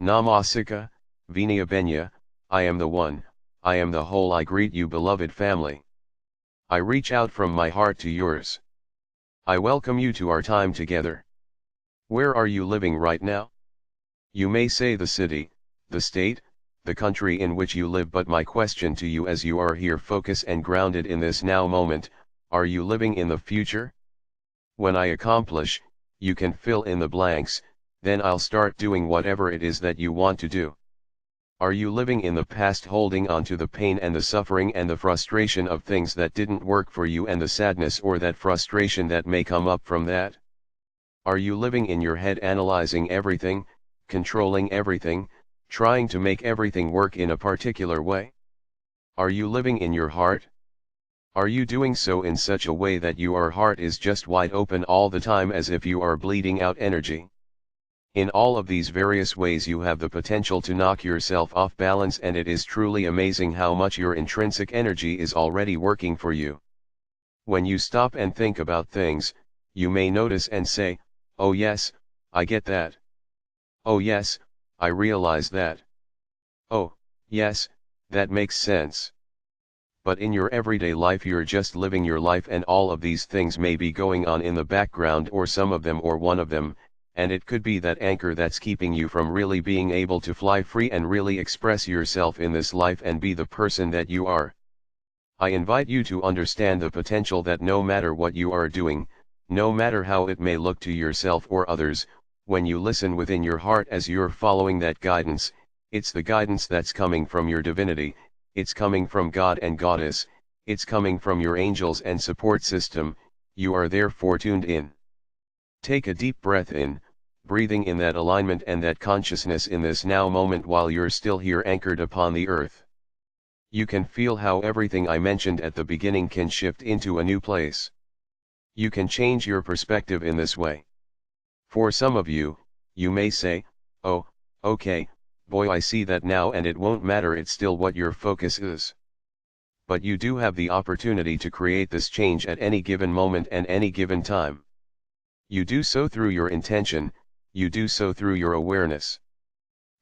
Namasika, Vinaya Benya, I am the one, I am the whole. I greet you, beloved family. I reach out from my heart to yours. I welcome you to our time together. Where are you living right now? You may say the city, the state, the country in which you live, but my question to you as you are here focused and grounded in this now moment, are you living in the future? When I accomplish, you can fill in the blanks, then I'll start doing whatever it is that you want to do. Are you living in the past, holding on to the pain and the suffering and the frustration of things that didn't work for you and the sadness or that frustration that may come up from that? Are you living in your head, analyzing everything, controlling everything, trying to make everything work in a particular way? Are you living in your heart? Are you doing so in such a way that your heart is just wide open all the time, as if you are bleeding out energy? In all of these various ways you have the potential to knock yourself off balance, and it is truly amazing how much your intrinsic energy is already working for you. When you stop and think about things, you may notice and say, oh yes, I get that. Oh yes, I realize that. Oh, yes, that makes sense. But in your everyday life you're just living your life, and all of these things may be going on in the background, or some of them or one of them, and it could be that anchor that's keeping you from really being able to fly free and really express yourself in this life and be the person that you are. I invite you to understand the potential that no matter what you are doing, no matter how it may look to yourself or others, when you listen within your heart as you're following that guidance, it's the guidance that's coming from your divinity, it's coming from God and Goddess, it's coming from your angels and support system. You are therefore tuned in. Take a deep breath in, breathing in that alignment and that consciousness in this now moment while you're still here anchored upon the earth. You can feel how everything I mentioned at the beginning can shift into a new place. You can change your perspective in this way. For some of you, you may say, oh, okay, boy, I see that now, and it won't matter, it's still what your focus is. But you do have the opportunity to create this change at any given moment and any given time. You do so through your intention, you do so through your awareness.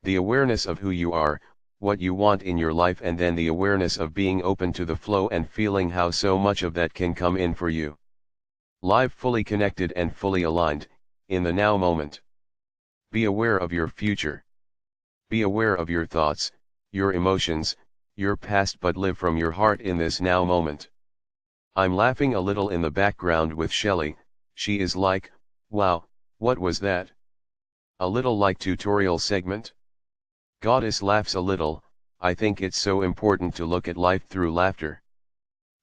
The awareness of who you are, what you want in your life, and then the awareness of being open to the flow and feeling how so much of that can come in for you. Live, fully connected and fully aligned, in the now moment. Be aware of your future. Be aware of your thoughts, your emotions, your past, but live from your heart in this now moment. I'm laughing a little in the background with Shelly. She is like, wow, what was that? A little like tutorial segment? Goddess laughs a little. I think it's so important to look at life through laughter.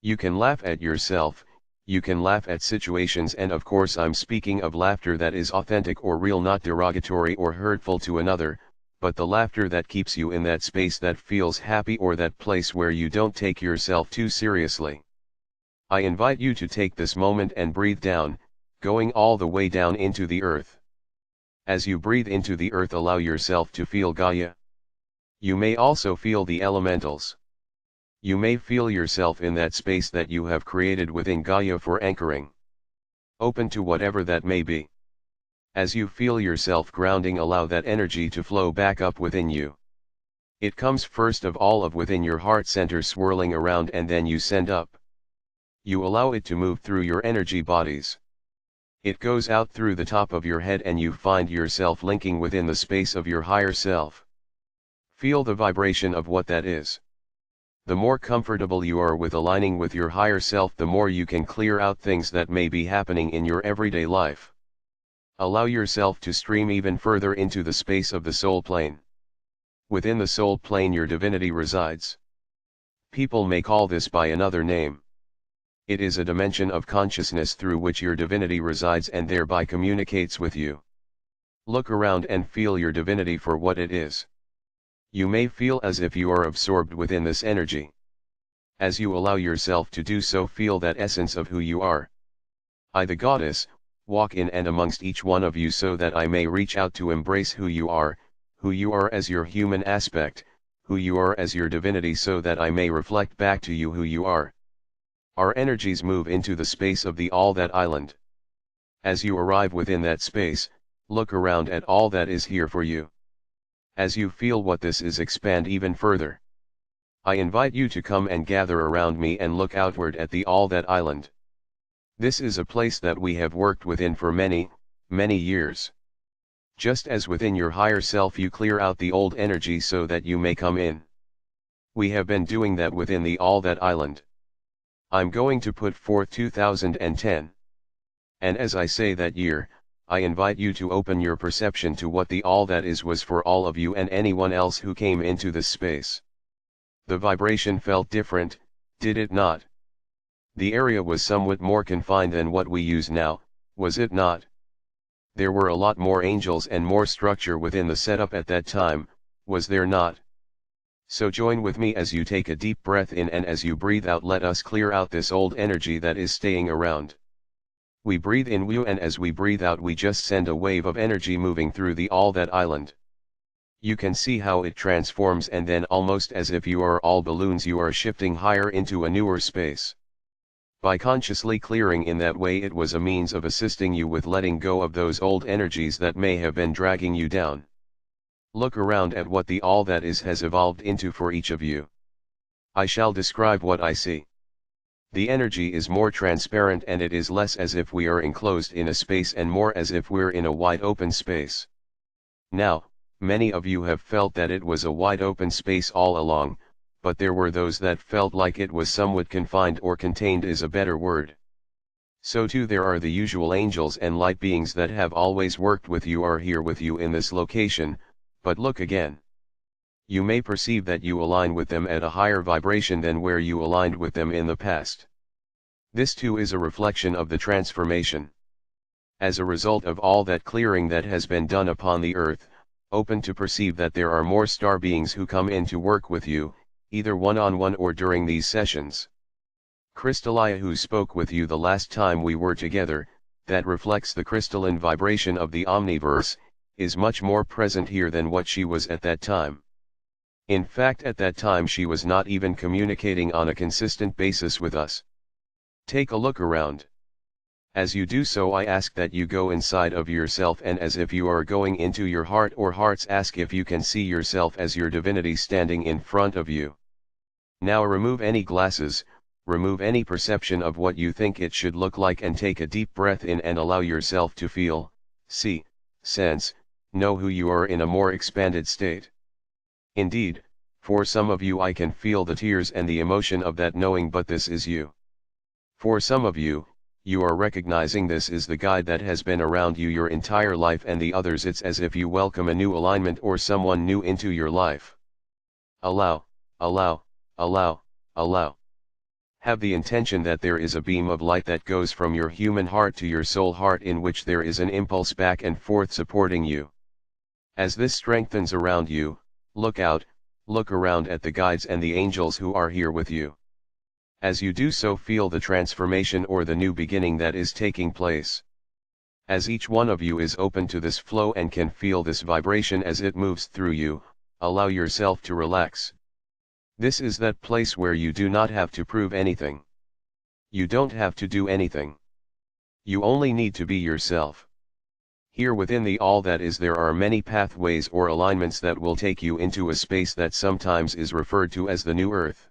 You can laugh at yourself, you can laugh at situations, and of course I'm speaking of laughter that is authentic or real, not derogatory or hurtful to another, but the laughter that keeps you in that space that feels happy, or that place where you don't take yourself too seriously. I invite you to take this moment and breathe down, going all the way down into the earth. As you breathe into the earth, allow yourself to feel Gaia. You may also feel the elementals. You may feel yourself in that space that you have created within Gaia for anchoring. Open to whatever that may be. As you feel yourself grounding, allow that energy to flow back up within you. It comes first of all within your heart center, swirling around, and then you send up. You allow it to move through your energy bodies. It goes out through the top of your head, and you find yourself linking within the space of your higher self. Feel the vibration of what that is. The more comfortable you are with aligning with your higher self, the more you can clear out things that may be happening in your everyday life. Allow yourself to stream even further into the space of the soul plane. Within the soul plane your divinity resides. People may call this by another name. It is a dimension of consciousness through which your divinity resides and thereby communicates with you. Look around and feel your divinity for what it is. You may feel as if you are absorbed within this energy. As you allow yourself to do so, feel that essence of who you are. I, the Goddess, walk in and amongst each one of you so that I may reach out to embrace who you are as your human aspect, who you are as your divinity, so that I may reflect back to you who you are. Our energies move into the space of the all that island. As you arrive within that space, look around at all that is here for you. As you feel what this is, expand even further. I invite you to come and gather around me and look outward at the All That Island. This is a place that we have worked within for many, many years. Just as within your higher self you clear out the old energy so that you may come in. We have been doing that within the All That Island. I'm going to put forth 2010. And as I say that year, I invite you to open your perception to what the All That is was for all of you and anyone else who came into this space. The vibration felt different, did it not? The area was somewhat more confined than what we use now, was it not? There were a lot more angels and more structure within the setup at that time, was there not? So join with me as you take a deep breath in, and as you breathe out, let us clear out this old energy that is staying around. We breathe in Wu, and as we breathe out we just send a wave of energy moving through the All That Island. You can see how it transforms, and then almost as if you are all balloons you are shifting higher into a newer space. By consciously clearing in that way, it was a means of assisting you with letting go of those old energies that may have been dragging you down. Look around at what the All That is has evolved into for each of you. I shall describe what I see. The energy is more transparent, and it is less as if we are enclosed in a space and more as if we're in a wide open space. Now, many of you have felt that it was a wide open space all along, but there were those that felt like it was somewhat confined, or contained is a better word. So too there are the usual angels and light beings that have always worked with you are here with you in this location, but look again. You may perceive that you align with them at a higher vibration than where you aligned with them in the past. This too is a reflection of the transformation. As a result of all that clearing that has been done upon the earth, open to perceive that there are more star beings who come in to work with you, either one-on-one or during these sessions. Crystalia, who spoke with you the last time we were together, that reflects the crystalline vibration of the omniverse, is much more present here than what she was at that time. In fact, at that time she was not even communicating on a consistent basis with us. Take a look around. As you do so, I ask that you go inside of yourself, and as if you are going into your heart or hearts, ask if you can see yourself as your divinity standing in front of you. Now remove any glasses, remove any perception of what you think it should look like, and take a deep breath in and allow yourself to feel, see, sense, know who you are in a more expanded state. Indeed, for some of you I can feel the tears and the emotion of that knowing, but this is you. For some of you, you are recognizing this is the guide that has been around you your entire life, and the others it's as if you welcome a new alignment or someone new into your life. Allow, allow, allow, allow. Have the intention that there is a beam of light that goes from your human heart to your soul heart, in which there is an impulse back and forth supporting you. As this strengthens around you, look out, look around at the guides and the angels who are here with you. As you do so, feel the transformation or the new beginning that is taking place. As each one of you is open to this flow and can feel this vibration as it moves through you, allow yourself to relax. This is that place where you do not have to prove anything. You don't have to do anything. You only need to be yourself. Here within the All That is, there are many pathways or alignments that will take you into a space that sometimes is referred to as the New Earth.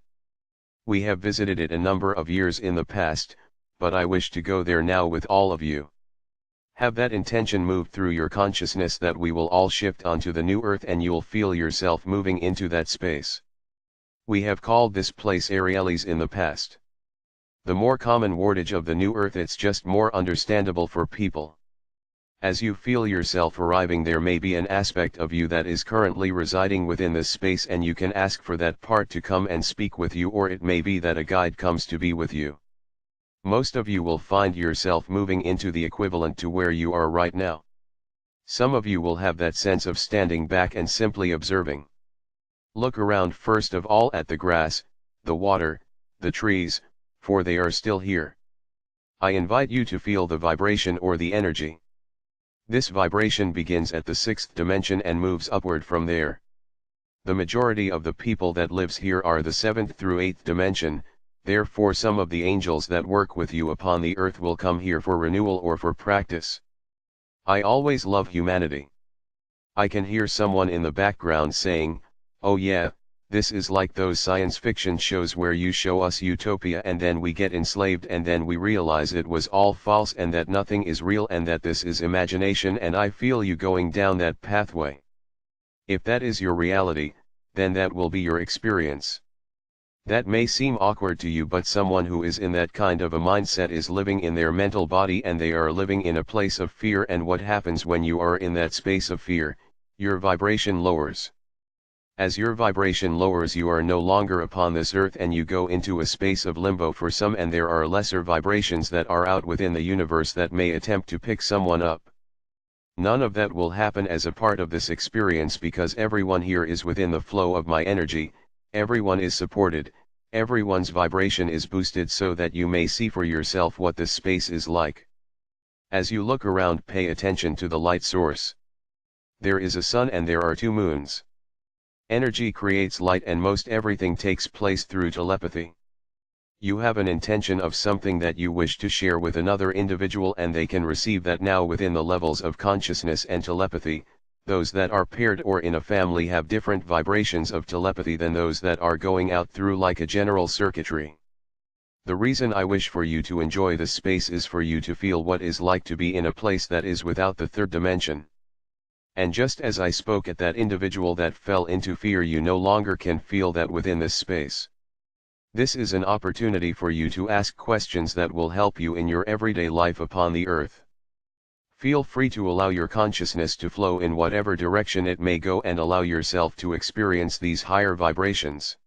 We have visited it a number of years in the past, but I wish to go there now with all of you. Have that intention moved through your consciousness that we will all shift onto the New Earth, and you'll feel yourself moving into that space. We have called this place Arielis in the past. The more common wordage of the New Earth, it's just more understandable for people. As you feel yourself arriving, there may be an aspect of you that is currently residing within this space, and you can ask for that part to come and speak with you, or it may be that a guide comes to be with you. Most of you will find yourself moving into the equivalent to where you are right now. Some of you will have that sense of standing back and simply observing. Look around first of all at the grass, the water, the trees, for they are still here. I invite you to feel the vibration or the energy. This vibration begins at the 6th dimension and moves upward from there. The majority of the people that lives here are the 7th through 8th dimension, therefore some of the angels that work with you upon the earth will come here for renewal or for practice. I always love humanity. I can hear someone in the background saying, "Oh yeah, this is like those science fiction shows where you show us utopia and then we get enslaved and then we realize it was all false and that nothing is real and that this is imagination," and I feel you going down that pathway. If that is your reality, then that will be your experience. That may seem awkward to you, but someone who is in that kind of a mindset is living in their mental body and they are living in a place of fear, and what happens when you are in that space of fear? Your vibration lowers. As your vibration lowers, you are no longer upon this earth and you go into a space of limbo for some, and there are lesser vibrations that are out within the universe that may attempt to pick someone up. None of that will happen as a part of this experience because everyone here is within the flow of my energy, everyone is supported, everyone's vibration is boosted so that you may see for yourself what this space is like. As you look around, pay attention to the light source. There is a sun and there are two moons. Energy creates light and most everything takes place through telepathy. You have an intention of something that you wish to share with another individual and they can receive that now within the levels of consciousness and telepathy. Those that are paired or in a family have different vibrations of telepathy than those that are going out through like a general circuitry. The reason I wish for you to enjoy this space is for you to feel what is like to be in a place that is without the third dimension. And just as I spoke at that individual that fell into fear, you no longer can feel that within this space. This is an opportunity for you to ask questions that will help you in your everyday life upon the earth. Feel free to allow your consciousness to flow in whatever direction it may go and allow yourself to experience these higher vibrations.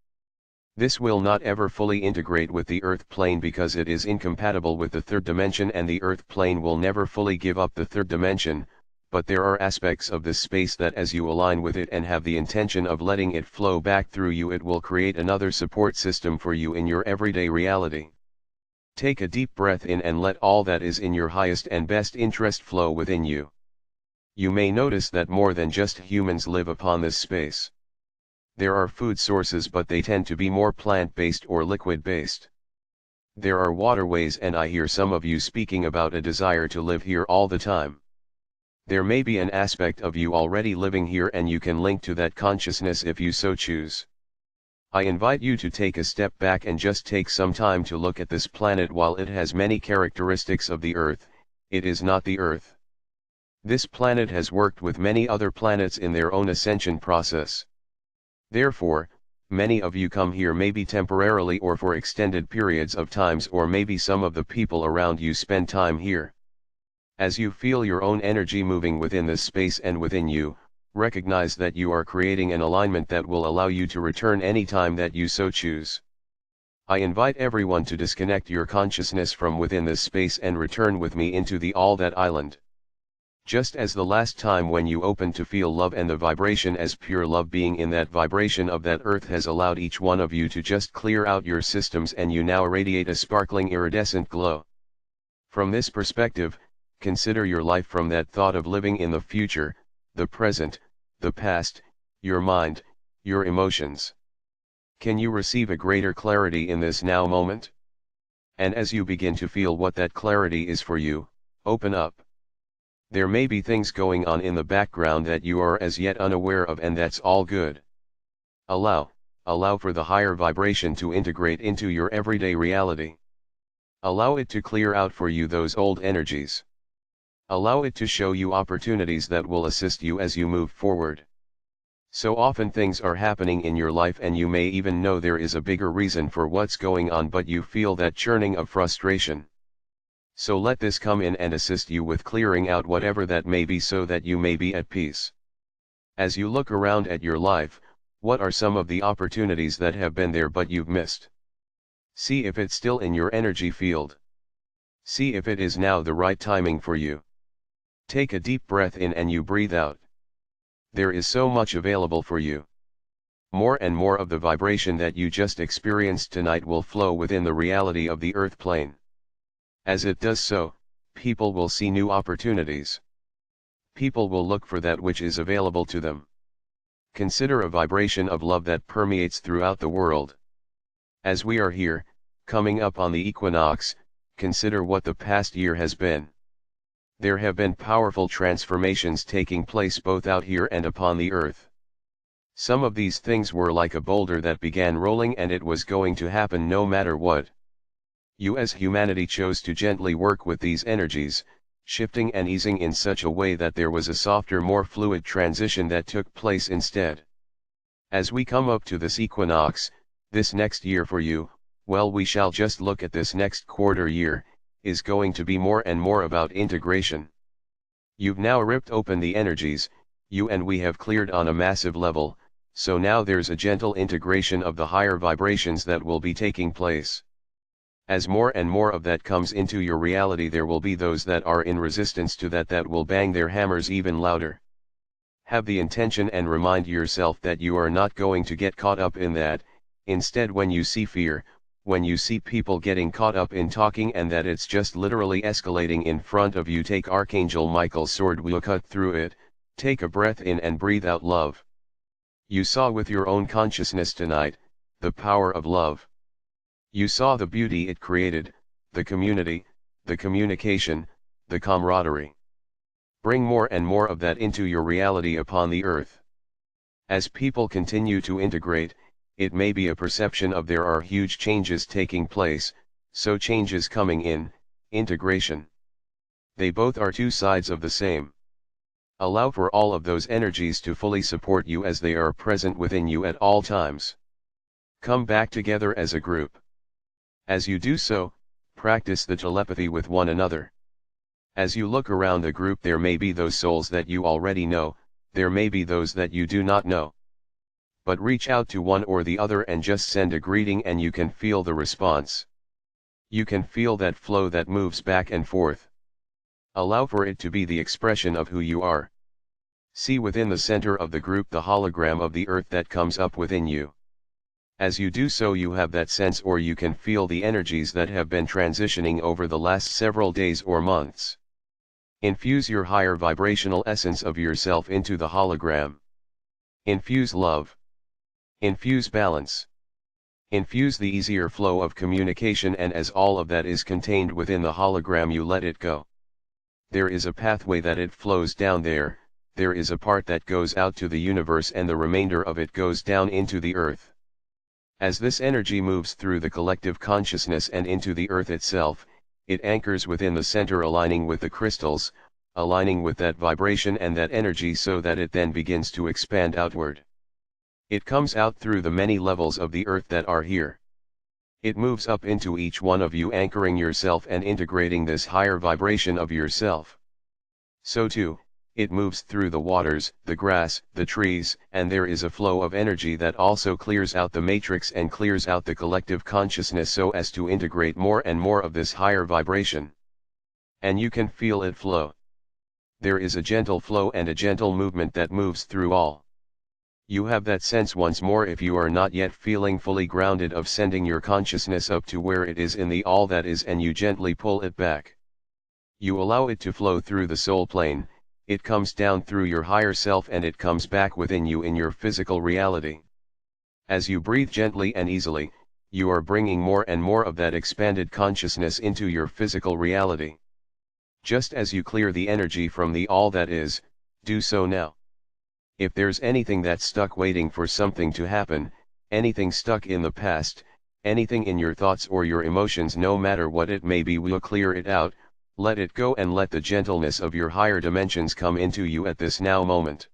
This will not ever fully integrate with the earth plane because it is incompatible with the third dimension, and the earth plane will never fully give up the third dimension, but there are aspects of this space that as you align with it and have the intention of letting it flow back through you, it will create another support system for you in your everyday reality. Take a deep breath in and let all that is in your highest and best interest flow within you. You may notice that more than just humans live upon this space. There are food sources, but they tend to be more plant-based or liquid-based. There are waterways, and I hear some of you speaking about a desire to live here all the time. There may be an aspect of you already living here and you can link to that consciousness if you so choose. I invite you to take a step back and just take some time to look at this planet. While it has many characteristics of the Earth, it is not the Earth. This planet has worked with many other planets in their own ascension process. Therefore, many of you come here maybe temporarily or for extended periods of times, or maybe some of the people around you spend time here. As you feel your own energy moving within this space and within you, recognize that you are creating an alignment that will allow you to return any time that you so choose. I invite everyone to disconnect your consciousness from within this space and return with me into the All That Island. Just as the last time when you opened to feel love and the vibration as pure love, being in that vibration of that earth has allowed each one of you to just clear out your systems, and you now radiate a sparkling iridescent glow. From this perspective, consider your life from that thought of living in the future, the present, the past, your mind, your emotions. Can you receive a greater clarity in this now moment? And as you begin to feel what that clarity is for you, open up. There may be things going on in the background that you are as yet unaware of, and that's all good. Allow for the higher vibration to integrate into your everyday reality. Allow it to clear out for you those old energies. Allow it to show you opportunities that will assist you as you move forward. So often things are happening in your life and you may even know there is a bigger reason for what's going on, but you feel that churning of frustration. So let this come in and assist you with clearing out whatever that may be so that you may be at peace. As you look around at your life, what are some of the opportunities that have been there but you've missed? See if it's still in your energy field. See if it is now the right timing for you. Take a deep breath in and you breathe out. There is so much available for you. More and more of the vibration that you just experienced tonight will flow within the reality of the earth plane. As it does so, people will see new opportunities. People will look for that which is available to them. Consider a vibration of love that permeates throughout the world. As we are here, coming up on the equinox, consider what the past year has been. There have been powerful transformations taking place both out here and upon the earth. Some of these things were like a boulder that began rolling, and it was going to happen no matter what. You as humanity chose to gently work with these energies, shifting and easing in such a way that there was a softer, more fluid transition that took place instead. As we come up to this equinox, this next year for you, well, we shall just look at this next quarter year, is going to be more and more about integration. You've now ripped open the energies, you and we have cleared on a massive level, so now there's a gentle integration of the higher vibrations that will be taking place. As more and more of that comes into your reality, there will be those that are in resistance to that will bang their hammers even louder. Have the intention and remind yourself that you are not going to get caught up in that. Instead, when you see fear, when you see people getting caught up in talking and that it's just literally escalating in front of you, take Archangel Michael's sword, will cut through it. Take a breath in and breathe out love. You saw with your own consciousness tonight, the power of love. You saw the beauty it created, the community, the communication, the camaraderie. Bring more and more of that into your reality upon the earth. As people continue to integrate, it may be a perception of there are huge changes taking place, so changes coming in, integration. They both are two sides of the same. Allow for all of those energies to fully support you as they are present within you at all times. Come back together as a group. As you do so, practice the telepathy with one another. As you look around the group, there may be those souls that you already know, there may be those that you do not know. But reach out to one or the other and just send a greeting, and you can feel the response. You can feel that flow that moves back and forth. Allow for it to be the expression of who you are. See within the center of the group the hologram of the earth that comes up within you. As you do so, you have that sense, or you can feel the energies that have been transitioning over the last several days or months. Infuse your higher vibrational essence of yourself into the hologram. Infuse love. Infuse balance. Infuse the easier flow of communication, and as all of that is contained within the hologram, you let it go. There is a pathway that it flows down there is a part that goes out to the universe, and the remainder of it goes down into the earth. As this energy moves through the collective consciousness and into the earth itself, it anchors within the center, aligning with the crystals, aligning with that vibration and that energy, so that it then begins to expand outward. It comes out through the many levels of the earth that are here. It moves up into each one of you, anchoring yourself and integrating this higher vibration of yourself. So too, it moves through the waters, the grass, the trees, and there is a flow of energy that also clears out the matrix and clears out the collective consciousness, so as to integrate more and more of this higher vibration. And you can feel it flow. There is a gentle flow and a gentle movement that moves through all. You have that sense once more, if you are not yet feeling fully grounded, of sending your consciousness up to where it is in the all that is, and you gently pull it back. You allow it to flow through the soul plane, it comes down through your higher self, and it comes back within you in your physical reality. As you breathe gently and easily, you are bringing more and more of that expanded consciousness into your physical reality. Just as you clear the energy from the all that is, do so now. If there's anything that's stuck waiting for something to happen, anything stuck in the past, anything in your thoughts or your emotions, no matter what it may be, we'll clear it out, let it go, and let the gentleness of your higher dimensions come into you at this now moment.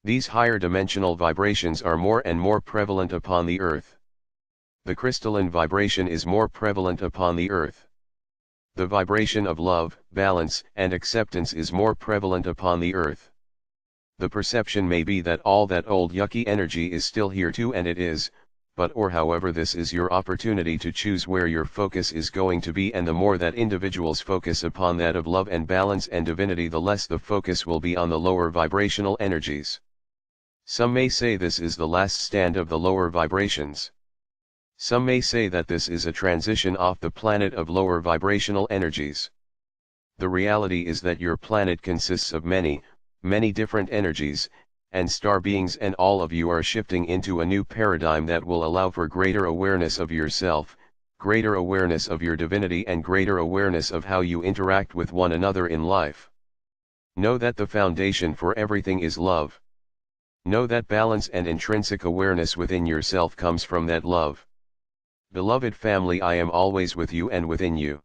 These higher dimensional vibrations are more and more prevalent upon the earth. The crystalline vibration is more prevalent upon the earth. The vibration of love, balance, and acceptance is more prevalent upon the earth. The perception may be that all that old yucky energy is still here too, and it is, but however, this is your opportunity to choose where your focus is going to be, and the more that individuals focus upon that of love and balance and divinity, the less the focus will be on the lower vibrational energies. Some may say this is the last stand of the lower vibrations. Some may say that this is a transition off the planet of lower vibrational energies. The reality is that your planet consists of many different energies, and star beings, and all of you are shifting into a new paradigm that will allow for greater awareness of yourself, greater awareness of your divinity and greater awareness of how you interact with one another in life. Know that the foundation for everything is love. Know that balance and intrinsic awareness within yourself comes from that love. Beloved family, I am always with you and within you.